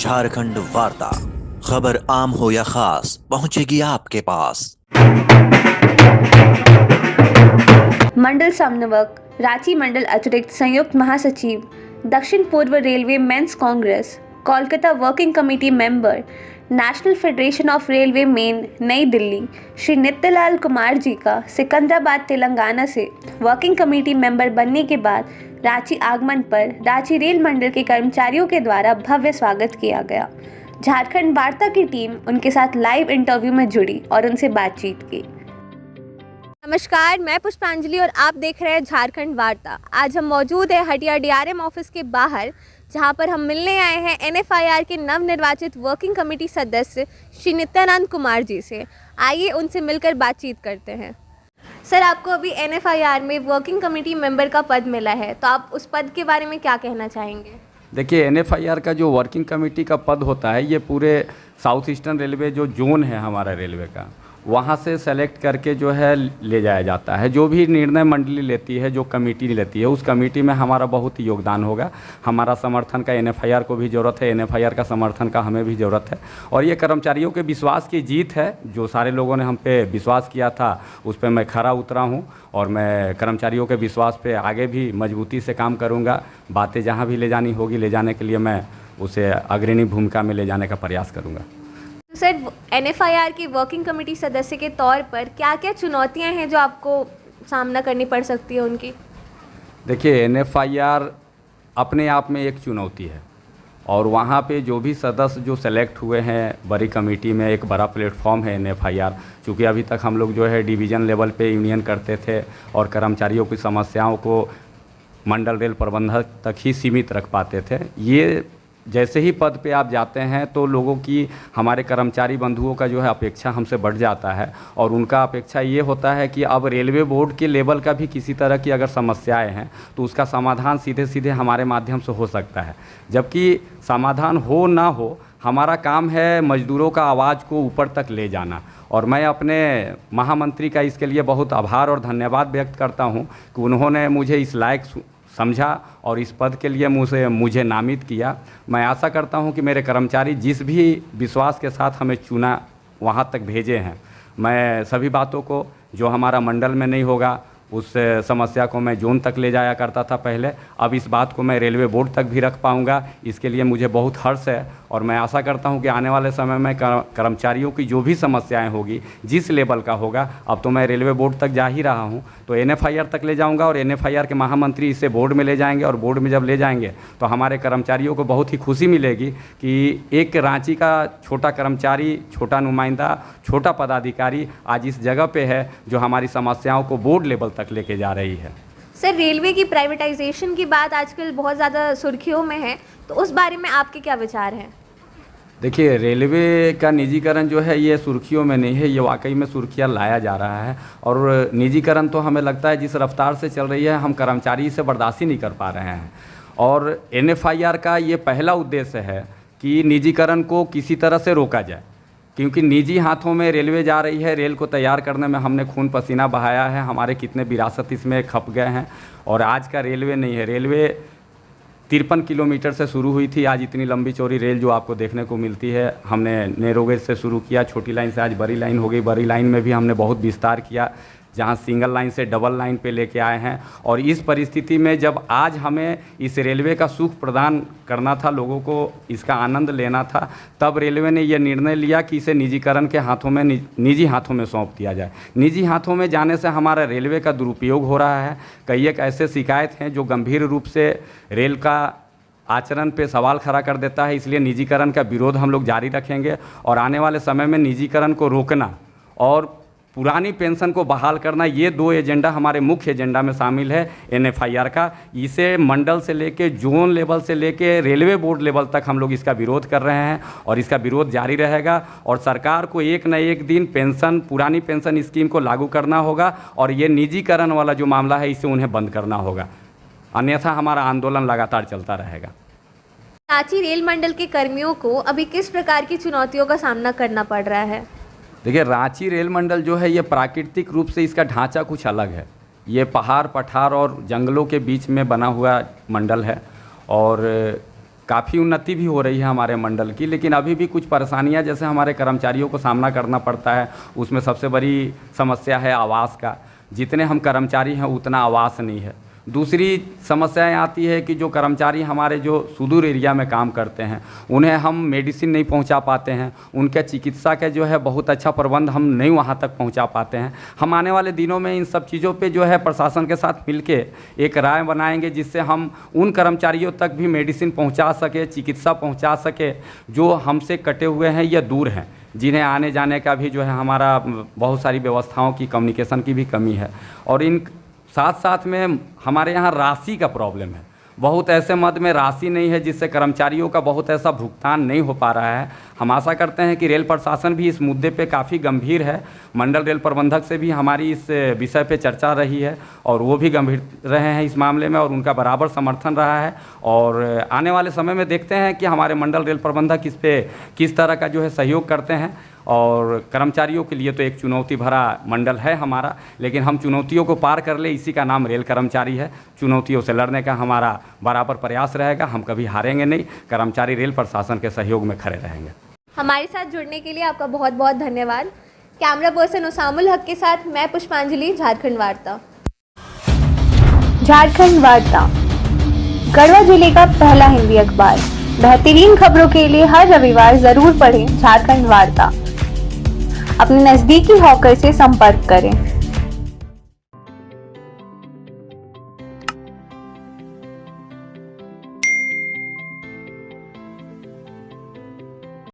झारखंड वार्ता, खबर आम हो या खास पहुंचेगी आपके पास। मंडल समन्वयक, रांची मंडल अतिरिक्त संयुक्त महासचिव, दक्षिण पूर्व Railway Men's Congress, Kolkata working committee member, National Federation of Railway Men, नई दिल्ली, श्री नित्यलाल कुमार जी का सिकंदराबाद तेलंगाना से वर्किंग कमेटी मेंबर बनने के बाद रांची आगमन पर रांची रेल मंडल के कर्मचारियों के द्वारा भव्य स्वागत किया गया। झारखंड वार्ता की टीम उनके साथ लाइव इंटरव्यू में जुड़ी और उनसे बातचीत की। नमस्कार, मैं पुष्पांजलि और आप देख रहे हैं झारखंड वार्ता। आज हम मौजूद हैं हटिया डीआरएम ऑफिस के बाहर, जहां पर हम मिलने आए हैं एनएफआईआर के नवनिर्वाचित वर्किंग कमेटी सदस्य श्री नित्यानंद कुमार जी से। आइए उनसे मिलकर बातचीत करते हैं। सर, आपको अभी एनएफआईआर में वर्किंग कमेटी मेंबर का पद मिला है, तो आप उस पद के बारे में क्या कहना चाहेंगे? देखिए, एनएफआईआर का जो वर्किंग कमेटी का पद होता है, ये पूरे साउथ ईस्टर्न रेलवे जो जोन है हमारा रेलवे का, वहाँ से सेलेक्ट करके जो है ले जाया जाता है। जो भी निर्णय मंडली लेती है, जो कमेटी लेती है, उस कमेटी में हमारा बहुत ही योगदान होगा। हमारा समर्थन का एनएफआईआर को भी ज़रूरत है, एनएफआईआर का समर्थन का हमें भी ज़रूरत है। और ये कर्मचारियों के विश्वास की जीत है। जो सारे लोगों ने हम पे विश्वास किया था, उस पर मैं खरा उतरा हूँ और मैं कर्मचारियों के विश्वास पे आगे भी मजबूती से काम करूँगा। बातें जहाँ भी ले जानी होगी, ले जाने के लिए मैं उसे अग्रणी भूमिका में ले जाने का प्रयास करूँगा। सर, एनएफआईआर की वर्किंग कमेटी सदस्य के तौर पर क्या क्या चुनौतियां हैं जो आपको सामना करनी पड़ सकती है उनकी? देखिए, एनएफआईआर अपने आप में एक चुनौती है और वहाँ पे जो भी सदस्य जो सेलेक्ट हुए हैं बड़ी कमेटी में, एक बड़ा प्लेटफॉर्म है एनएफआईआर। चूँकि अभी तक हम लोग जो है डिवीज़न लेवल पे यूनियन करते थे और कर्मचारियों की समस्याओं को मंडल रेल प्रबंधक तक ही सीमित रख पाते थे। ये जैसे ही पद पे आप जाते हैं तो लोगों की, हमारे कर्मचारी बंधुओं का जो है अपेक्षा हमसे बढ़ जाता है और उनका अपेक्षा ये होता है कि अब रेलवे बोर्ड के लेवल का भी किसी तरह की अगर समस्याएं हैं तो उसका समाधान सीधे सीधे हमारे माध्यम से हो सकता है। जबकि समाधान हो ना हो, हमारा काम है मजदूरों का आवाज़ को ऊपर तक ले जाना। और मैं अपने महामंत्री का इसके लिए बहुत आभार और धन्यवाद व्यक्त करता हूँ कि उन्होंने मुझे इस लायक समझा और इस पद के लिए मुझे नामित किया। मैं आशा करता हूं कि मेरे कर्मचारी जिस भी विश्वास के साथ हमें चुना वहां तक भेजे हैं, मैं सभी बातों को जो हमारा मंडल में नहीं होगा उस समस्या को मैं जोन तक ले जाया करता था पहले, अब इस बात को मैं रेलवे बोर्ड तक भी रख पाऊंगा। इसके लिए मुझे बहुत हर्ष है और मैं आशा करता हूं कि आने वाले समय में कर्मचारियों की जो भी समस्याएं होगी, जिस लेवल का होगा, अब तो मैं रेलवे बोर्ड तक जा ही रहा हूं, तो एनएफआईआर तक ले जाऊंगा और एनएफआईआर के महामंत्री इसे बोर्ड में ले जाएंगे और बोर्ड में जब ले जाएंगे तो हमारे कर्मचारियों को बहुत ही खुशी मिलेगी कि एक रांची का छोटा कर्मचारी, छोटा नुमाइंदा, छोटा पदाधिकारी आज इस जगह पे है जो हमारी समस्याओं को बोर्ड लेवल तक लेके जा रही है। सर, रेलवे की प्राइवेटाइजेशन की बात आजकल बहुत ज़्यादा सुर्खियों में है, तो उस बारे में आपके क्या विचार हैं? देखिए, रेलवे का निजीकरण जो है ये सुर्खियों में नहीं है, ये वाकई में सुर्खियाँ लाया जा रहा है। और निजीकरण तो हमें लगता है जिस रफ्तार से चल रही है, हम कर्मचारी इसे बर्दाश्त ही नहीं कर पा रहे हैं। और एनएफआईआर का ये पहला उद्देश्य है कि निजीकरण को किसी तरह से रोका जाए, क्योंकि निजी हाथों में रेलवे जा रही है। रेल को तैयार करने में हमने खून पसीना बहाया है, हमारे कितने विरासत इसमें खप गए हैं। और आज का रेलवे नहीं है, रेलवे 53 किलोमीटर से शुरू हुई थी। आज इतनी लंबी चौड़ी रेल जो आपको देखने को मिलती है, हमने नैरोगेज से शुरू किया, छोटी लाइन से आज बड़ी लाइन हो गई। बड़ी लाइन में भी हमने बहुत विस्तार किया, जहां सिंगल लाइन से डबल लाइन पे लेके आए हैं। और इस परिस्थिति में जब आज हमें इस रेलवे का सुख प्रदान करना था, लोगों को इसका आनंद लेना था, तब रेलवे ने यह निर्णय लिया कि इसे निजीकरण के हाथों में, निजी हाथों में सौंप दिया जाए। निजी हाथों में जाने से हमारा रेलवे का दुरुपयोग हो रहा है। कई एक ऐसे शिकायत हैं जो गंभीर रूप से रेल का आचरण पे सवाल खड़ा कर देता है। इसलिए निजीकरण का विरोध हम लोग जारी रखेंगे और आने वाले समय में निजीकरण को रोकना और पुरानी पेंशन को बहाल करना, ये दो एजेंडा हमारे मुख्य एजेंडा में शामिल है एनएफआईआर का। इसे मंडल से लेके, जोन लेवल से लेके रेलवे बोर्ड लेवल तक हम लोग इसका विरोध कर रहे हैं और इसका विरोध जारी रहेगा। और सरकार को एक न एक दिन पेंशन, पुरानी पेंशन स्कीम को लागू करना होगा और ये निजीकरण वाला जो मामला है इसे उन्हें बंद करना होगा, अन्यथा हमारा आंदोलन लगातार चलता रहेगा। रांची रेल मंडल के कर्मियों को अभी किस प्रकार की चुनौतियों का सामना करना पड़ रहा है? देखिए, रांची रेल मंडल जो है ये प्राकृतिक रूप से इसका ढांचा कुछ अलग है। ये पहाड़, पठार और जंगलों के बीच में बना हुआ मंडल है और काफ़ी उन्नति भी हो रही है हमारे मंडल की, लेकिन अभी भी कुछ परेशानियां जैसे हमारे कर्मचारियों को सामना करना पड़ता है। उसमें सबसे बड़ी समस्या है आवास का। जितने हम कर्मचारी हैं उतना आवास नहीं है। दूसरी समस्याएं आती है कि जो कर्मचारी हमारे जो सुदूर एरिया में काम करते हैं उन्हें हम मेडिसिन नहीं पहुंचा पाते हैं, उनके चिकित्सा के जो है बहुत अच्छा प्रबंध हम नहीं वहां तक पहुंचा पाते हैं। हम आने वाले दिनों में इन सब चीज़ों पे जो है प्रशासन के साथ मिलके एक राय बनाएंगे जिससे हम उन कर्मचारियों तक भी मेडिसिन पहुँचा सके, चिकित्सा पहुँचा सके जो हमसे कटे हुए हैं या दूर हैं, जिन्हें आने जाने का भी जो है हमारा बहुत सारी व्यवस्थाओं की, कम्युनिकेशन की भी कमी है। और इन साथ साथ में हमारे यहाँ राशि का प्रॉब्लम है। बहुत ऐसे मद में राशि नहीं है जिससे कर्मचारियों का बहुत ऐसा भुगतान नहीं हो पा रहा है। हम आशा करते हैं कि रेल प्रशासन भी इस मुद्दे पे काफ़ी गंभीर है। मंडल रेल प्रबंधक से भी हमारी इस विषय पे चर्चा रही है और वो भी गंभीर रहे हैं इस मामले में और उनका बराबर समर्थन रहा है। और आने वाले समय में देखते हैं कि हमारे मंडल रेल प्रबंधक इस पे किस तरह का जो है सहयोग करते हैं। और कर्मचारियों के लिए तो एक चुनौती भरा मंडल है हमारा, लेकिन हम चुनौतियों को पार कर ले, इसी का नाम रेल कर्मचारी है। चुनौतियों से लड़ने का हमारा बराबर प्रयास रहेगा, हम कभी हारेंगे नहीं। कर्मचारी रेल प्रशासन के सहयोग में खड़े रहेंगे। हमारे साथ जुड़ने के लिए आपका बहुत बहुत धन्यवाद। कैमरा पर्सन उसामुल हक के साथ मैं पुष्पांजलि, झारखंड वार्ता। झारखंड वार्ता गढ़वा जिले का पहला हिंदी अखबार। बेहतरीन खबरों के लिए हर रविवार जरूर पढ़ें झारखंड वार्ता। अपने नजदीकी हॉकर से संपर्क करें।